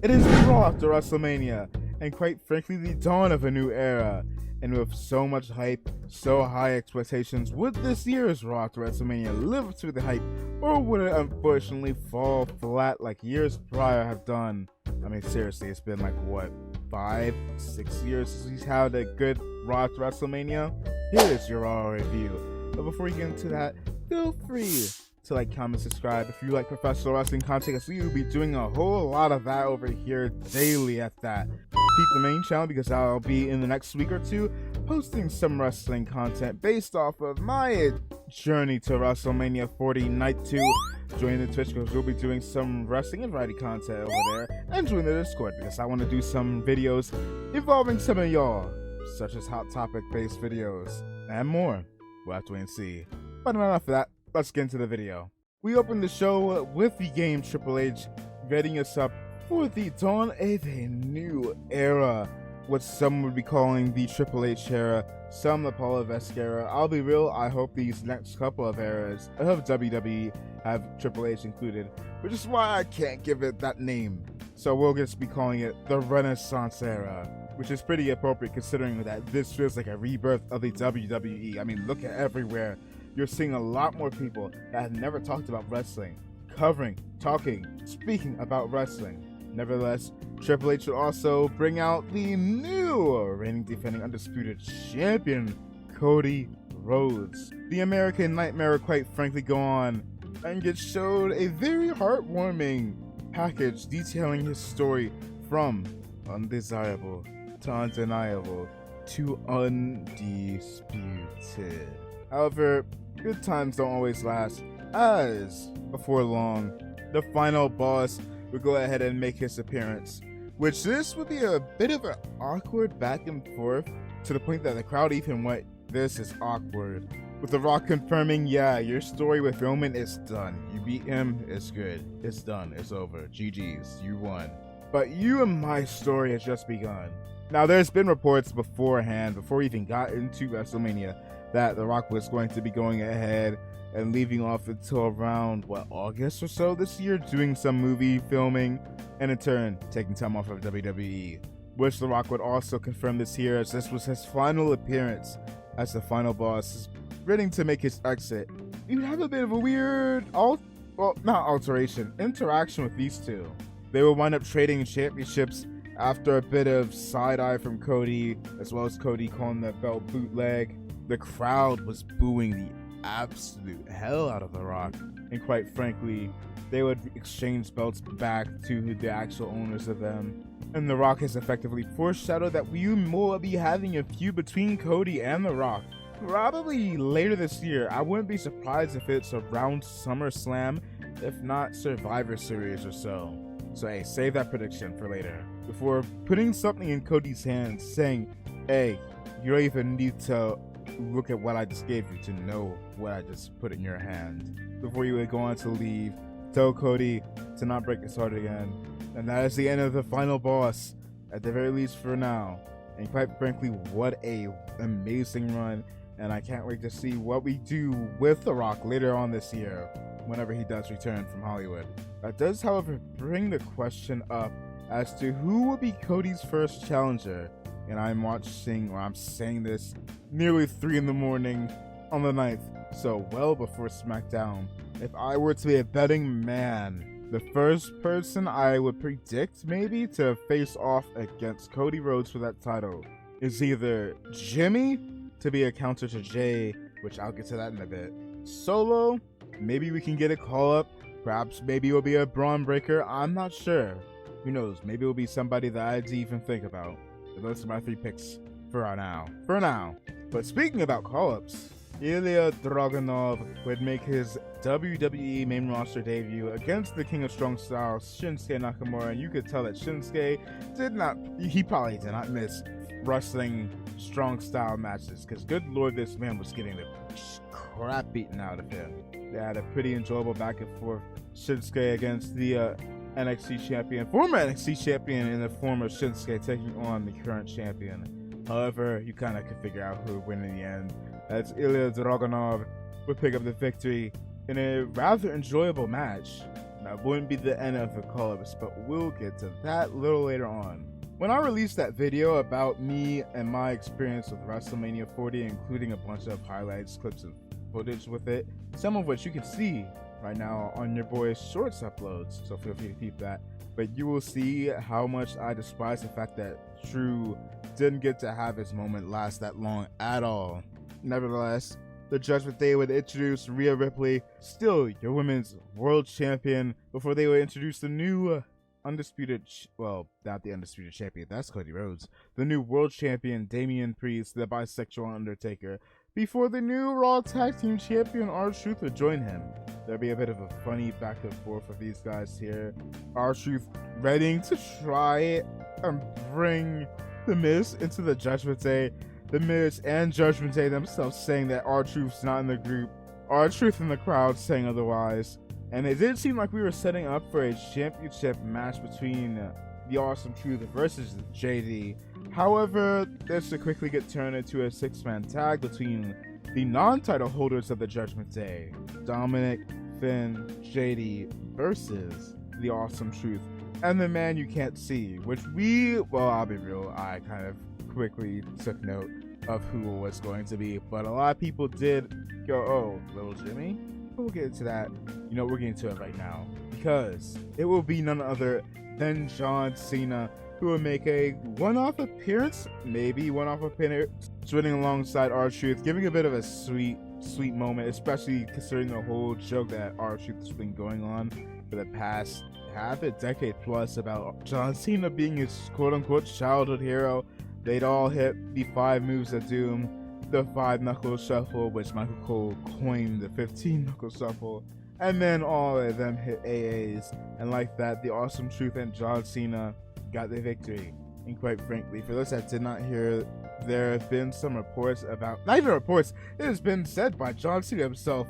It is the Raw after WrestleMania, and quite frankly, the dawn of a new era. And with so much hype, so high expectations, would this year's Raw after WrestleMania live up to the hype, or would it unfortunately fall flat like years prior have done? I mean, seriously, it's been like, what, 5, 6 years since we've had a good Raw after WrestleMania? Here is your Raw review. But before we get into that, feel free to like, comment, subscribe if you like professional wrestling content, because we will be doing a whole lot of that over here daily at that. Keep the main channel because I'll be in the next week or two posting some wrestling content based off of my journey to WrestleMania 40 Night 2. Join the Twitch because we'll be doing some wrestling and variety content over there, and join the Discord because I want to do some videos involving some of y'all, such as hot topic based videos and more. We'll have to wait and see. But enough of that. Let's get into the video. We open the show with the game Triple H getting us up for the dawn of a new era, what some would be calling the Triple H era, some the Paul Levesque era. I'll be real, I hope these next couple of eras of WWE have Triple H included, which is why I can't give it that name. So we'll just be calling it the Renaissance era, which is pretty appropriate considering that this feels like a rebirth of the WWE. I mean, look at everywhere. You're seeing a lot more people that have never talked about wrestling, covering, talking, speaking about wrestling. Nevertheless, Triple H will also bring out the new reigning defending undisputed champion, Cody Rhodes. The American Nightmare quite frankly go on and get showed a very heartwarming package detailing his story from undesirable to undeniable to undisputed. However, good times don't always last, as before long, the final boss would go ahead and make his appearance, which this would be a bit of an awkward back and forth, to the point that the crowd even went, "This is awkward," with The Rock confirming, "Yeah, your story with Roman is done. You beat him, it's good. It's done, it's over. GG's, you won. But you and my story has just begun." Now, there's been reports beforehand, before we even got into WrestleMania, that The Rock was going to be going ahead and leaving off until around, August or so this year, doing some movie filming, and in turn, taking time off of WWE. Which The Rock would also confirm this year, as this was his final appearance as the final boss, ready to make his exit. You'd have a bit of a weird, interaction with these two. They will wind up trading championships after a bit of side-eye from Cody, as well as Cody calling the belt bootleg. The crowd was booing the absolute hell out of The Rock, and quite frankly, they would exchange belts back to the actual owners of them. And The Rock has effectively foreshadowed that we will be having a feud between Cody and The Rock, probably later this year. I wouldn't be surprised if it's around SummerSlam, if not Survivor Series or so. So hey, save that prediction for later. Before putting something in Cody's hands, saying, "Hey, you don't even need to look at what I just gave you to know what I just put in your hand." Before you would go on to leave, tell Cody to not break his heart again. And that is the end of the final boss, at the very least for now. And quite frankly, what a amazing run. And I can't wait to see what we do with The Rock later on this year, whenever he does return from Hollywood. That does, however, bring the question up as to who will be Cody's first challenger. And I'm saying this nearly 3 in the morning on the 9th, so well before SmackDown. If I were to be a betting man, the first person I would predict maybe to face off against Cody Rhodes for that title is either Jimmy to be a counter to Jay, which I'll get to that in a bit. Solo, maybe we can get a call up. Perhaps maybe it'll be a Braun Breaker. I'm not sure. Who knows? Maybe it'll be somebody that I didn't even think about. But those are my 3 picks for now. But speaking about call-ups, Ilya Dragunov would make his WWE main roster debut against the King of Strong Style, Shinsuke Nakamura, and you could tell that Shinsuke probably did not miss wrestling strong style matches, because good lord, this man was getting the crap beaten out of him. They had a pretty enjoyable back and forth. Shinsuke against the NXT champion, former NXT champion in the form of Shinsuke taking on the current champion. However, you kind of could figure out who would win in the end, as Ilya Dragunov would pick up the victory in a rather enjoyable match. That wouldn't be the end of the call-ups, but we'll get to that a little later on. When I released that video about me and my experience with WrestleMania 40, including a bunch of highlights, clips, and footage with it, some of which you can see right now on your boy's Shorts uploads, so feel free to keep that. But you will see how much I despise the fact that Drew didn't get to have his moment last that long at all. Nevertheless, the Judgment Day would introduce Rhea Ripley, still your women's world champion, before they would introduce the new not the undisputed champion, that's Cody Rhodes, the new world champion Damian Priest, the bisexual Undertaker, before the new Raw Tag Team Champion R-Truth would join him. There'll be a bit of a funny back and forth of these guys here. R-Truth ready to try and bring The Miz into the Judgment Day. The Miz and Judgment Day themselves saying that R-Truth's not in the group. R-Truth in the crowd saying otherwise. And it did seem like we were setting up for a championship match between the Awesome Truth versus JD. However, this would quickly get turned into a 6-man tag between the non-title holders of the Judgment Day, Dominic, Finn, JD versus the Awesome Truth and the man you can't see, which I'll be real, I kind of quickly took note of who it was going to be, but a lot of people did go, oh, little Jimmy? We'll get into that. You know, we're getting to it right now, because it will be none other than John Cena, who will make a one-off appearance, joining alongside R-Truth, giving a bit of a sweet moment, especially considering the whole joke that R-Truth has been going on for the past half a decade plus about John Cena being his quote-unquote childhood hero. They'd all hit the 5 moves of doom, the 5-knuckle shuffle, which Michael Cole coined the 15-knuckle shuffle, and then all of them hit AAs, and like that, the Awesome Truth and John Cena got the victory. And quite frankly, for those that did not hear, there have been some reports about, not even reports, it has been said by John Cena himself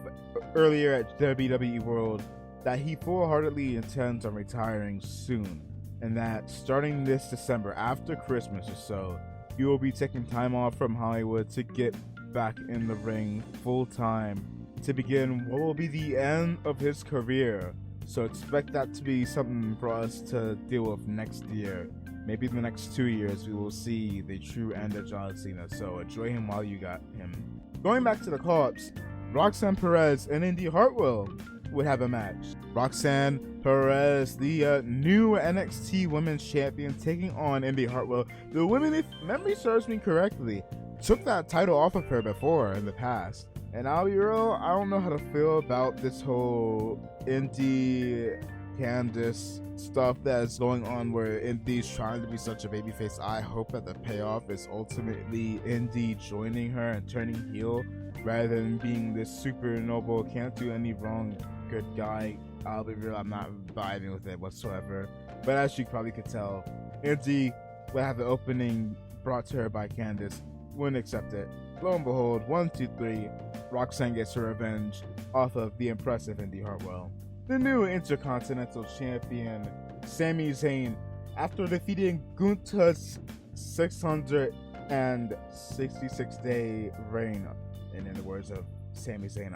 earlier at WWE World that he full-heartedly intends on retiring soon, and that starting this December, after Christmas or so, he will be taking time off from Hollywood to get back in the ring full-time to begin what will be the end of his career. So expect that to be something for us to deal with next year. Maybe in the next 2 years we will see the true end of John Cena, so enjoy him while you got him. Going back to the call-ups, Roxanne Perez and Indy Hartwell would have a match. Roxanne Perez, the new NXT Women's Champion, taking on Indy Hartwell. The women, if memory serves me correctly, took that title off of her before in the past. And I'll be real, I don't know how to feel about this whole Indy Candice stuff that is going on where Indy's trying to be such a babyface. I hope that the payoff is ultimately Indy joining her and turning heel rather than being this super noble, can't do any wrong good guy. I'll be real, I'm not vibing with it whatsoever. But as you probably could tell, Indy will have the opening brought to her by Candice, wouldn't accept it. Lo and behold, 1, 2, 3, Roxanne gets her revenge off of the impressive Indy Hartwell. The new Intercontinental Champion, Sami Zayn, after defeating Gunther's 666-day reign, and in the words of Sami Zayn,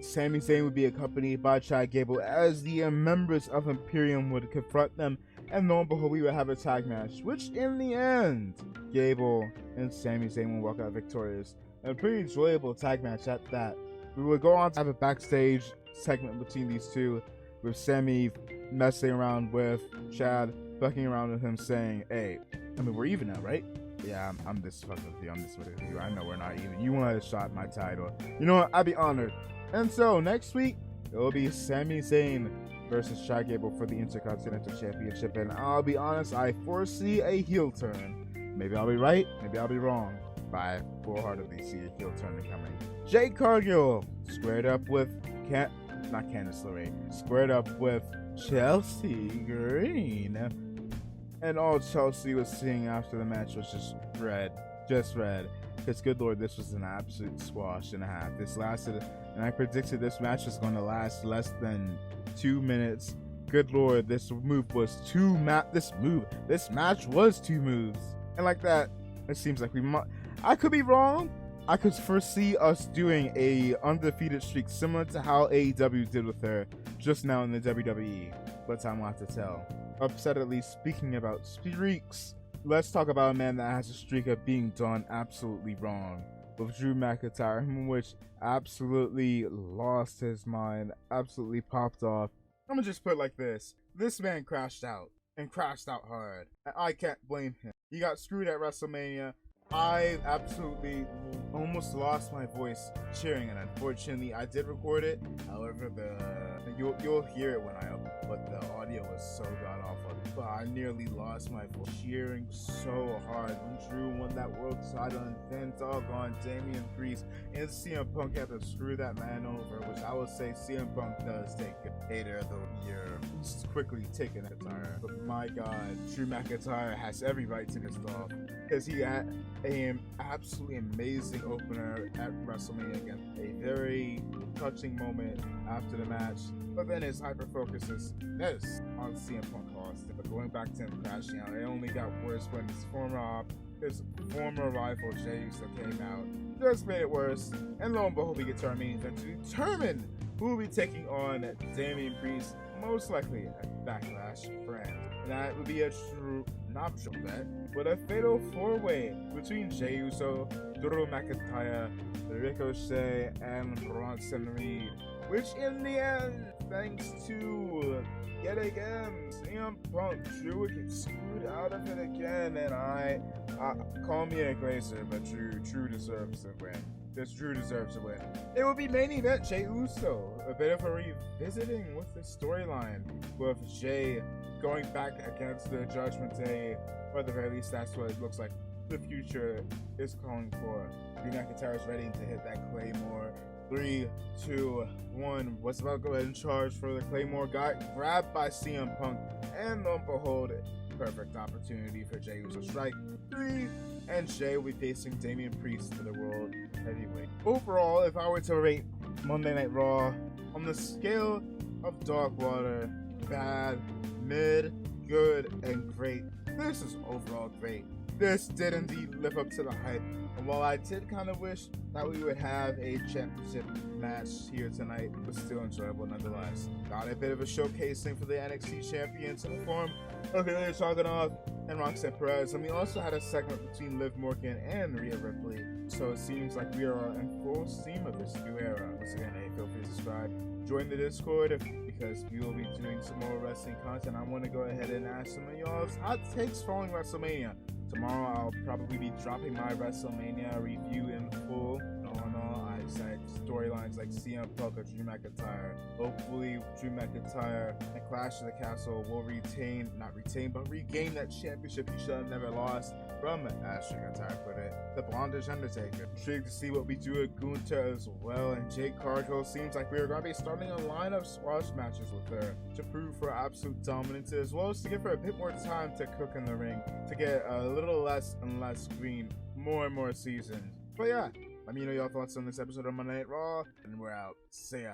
Sami Zayn would be accompanied by Chad Gable as the members of Imperium would confront them, and lo and behold, we would have a tag match, which in the end, Gable and Sami Zayn will walk out victorious. A pretty enjoyable tag match at that. We would go on to have a backstage segment between these two, with Sami messing around with Chad, fucking around with him, saying, hey, I mean, we're even now, right? Yeah, I'm this fucking with you, I'm this with you, I know we're not even. You wanted to shot at my title. You know what, I'd be honored. And so, next week, it will be Sami Zayn versus Chad Gable for the Intercontinental Championship, and I'll be honest, I foresee a heel turn. Maybe I'll be right, maybe I'll be wrong, but I full-heartedly see a heel turn coming. Jade Cargill squared up with Candice LeRae, squared up with Chelsea Green, and all Chelsea was seeing after the match was just red, because good lord, this was an absolute squash and a half. This lasted, and I predicted this match was going to last less than 2 minutes. Good lord, this match was 2 moves, and like that, it seems like I could be wrong. I could foresee us doing a undefeated streak similar to how AEW did with her just now in the WWE, but time will have to tell. Upsettedly speaking about streaks, let's talk about a man that has a streak of being done absolutely wrong with Drew McIntyre, which absolutely lost his mind, absolutely popped off. I'm gonna just put it like this. This man crashed out, and crashed out hard, and I can't blame him. He got screwed at WrestleMania. I absolutely almost lost my voice cheering, and unfortunately I did record it. However, you'll hear it when I upload, but the audio was so god awful. But I nearly lost my voice cheering so hard when Drew won that world title, and then doggone Damian Priest and CM Punk had to screw that man over, which I would say CM Punk does take hater of the year. He's quickly taking that tire. But my god, Drew McIntyre has every right to pissed off, because he had an absolutely amazing opener at WrestleMania again. A very touching moment after the match, but then his hyper focus is on CM Punk lost. But going back to him crashing out, it only got worse when his former rival Jey Uso came out. Just made it worse, and lo and behold, we get to our main event to determine who will be taking on Damian Priest, most likely at Backlash brand. That would be a true, not true bet, but a fatal four-way between Jey Uso, Drew McIntyre, Ricochet, and Bronson Reed, which in the end, thanks to yet again CM Punk, Drew would get screwed out of it again, and I call me a glazer, but Drew deserves to win. Drew deserves to win. It will be main event Jey Uso, a bit of a revisiting with the storyline, with Jey going back against the Judgment Day, or at the very least that's what it looks like the future is calling for. Drew McIntyre is ready to hit that Claymore. 3, 2, 1. Was about to go ahead and charge for the Claymore. Got grabbed by CM Punk, and lo and behold, perfect opportunity for Jey Uso strike 3, and Jey will be facing Damian Priest for the World Heavyweight. Overall, if I were to rate Monday Night Raw on the scale of dog water, bad, mid, good, and great, this is overall great. This did indeed live up to the hype, and while I did kind of wish that we would have a championship match here tonight, it was still enjoyable nonetheless. Got a bit of a showcasing for the NXT champions in the form of Ilya Dragunov and Roxanne Perez, and we also had a segment between Liv Morgan and Rhea Ripley, so it seems like we are in full steam of this new era. Once again, hey, feel free to subscribe, join the Discord, because we will be doing some more wrestling content. I want to go ahead and ask some of y'all's hot takes following WrestleMania. Tomorrow I'll probably be dropping my WrestleMania review in full. On all, I said storylines like CM Punk or Drew McIntyre. Hopefully Drew McIntyre and Clash of the Castle will regain that championship he should have never lost from, as McIntyre put it, the Blondish Undertaker. Intrigued to see what we do at Gunther as well, and Jade Cargill seems like we're going to be starting a line of squash matches with her to prove her absolute dominance, as well as to give her a bit more time to cook in the ring, to get a little less and less screen, more and more seasons. But yeah, let me know your thoughts on this episode of Monday Night Raw, and we're out. See ya.